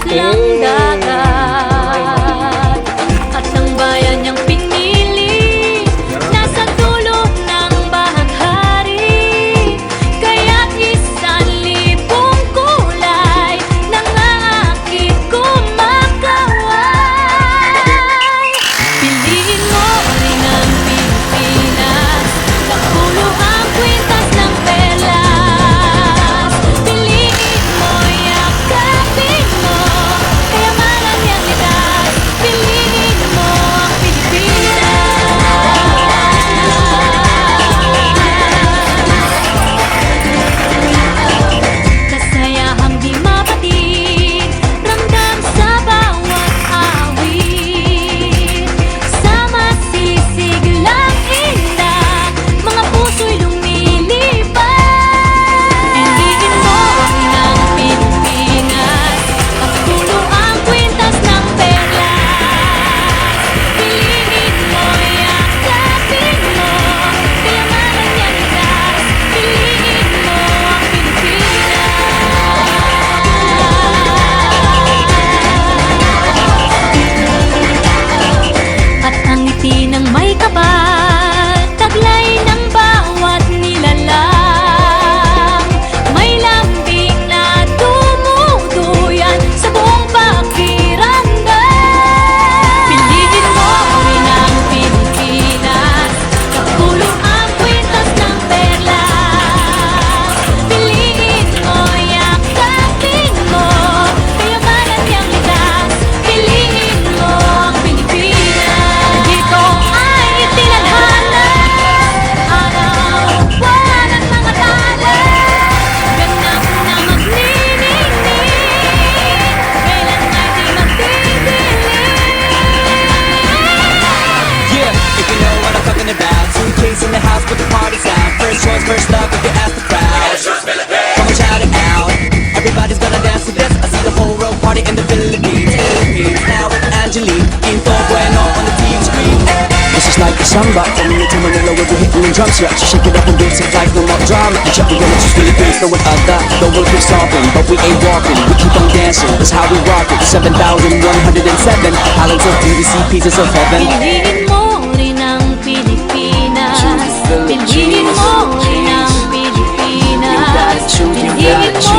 Lang dagat at ang bayan niyang pinili nasa dulo ng bahaghari, kaya't 1,000 kulay nangangakit kumakaway. Piliin mo rin ang Pilipinas, kapulo ang kwintas ng perlas. Piliin mo, yakapin mo kayamanan niyang litas. Piliin mo ang Pilipinas. Kasayahang di mapatid, ramdam sa bawat awit. Sa masisiglang indah, mga puso'y lumilipad. Piliin mo ang Pilipinas, kapulo ang kwintas ng perlas. Piliin mo, yakapin mo kayamanan niyang litas. Piliin mo ang Pilipinas. At ang ngiti ng may kapal, taglay ng bawat nilalang. May lambing na dumuduyan sa buong pakiramdam. Piliin mo rin ang Pilipinas, kapulo ang kwintas ng perlas. Piliin mo, yakapin mo kayamanan niyang litas. Piliin mo ang Pilipinas. Dito ay itinadhana araw-buwan at mga tala, ganap na magniningning, kailan ay di magdidilim. Yeah, if you know what I'm talking about. 2K's in the house, but the party's out. First choice, first love, if you ask the crowd. Come and shout it out. Everybody's gonna dance to this. I see the whole world party in the Philippines. Now with Angelique, Quinto Bueno on the TV screen. This is like a samba, coming into Manila with the hitting and drums. Yeah, shake it up and dance it like no more drama. And check the gonna choose Philippines, no one other. The world keeps stopping, but we ain't walking. We keep on dancing, that's how we rock it. 7,107 islands of BBC, pieces of heaven. Piliin mo rin ang Pilipinas. Piliin mo rin ang Pilipinas. Piliin mo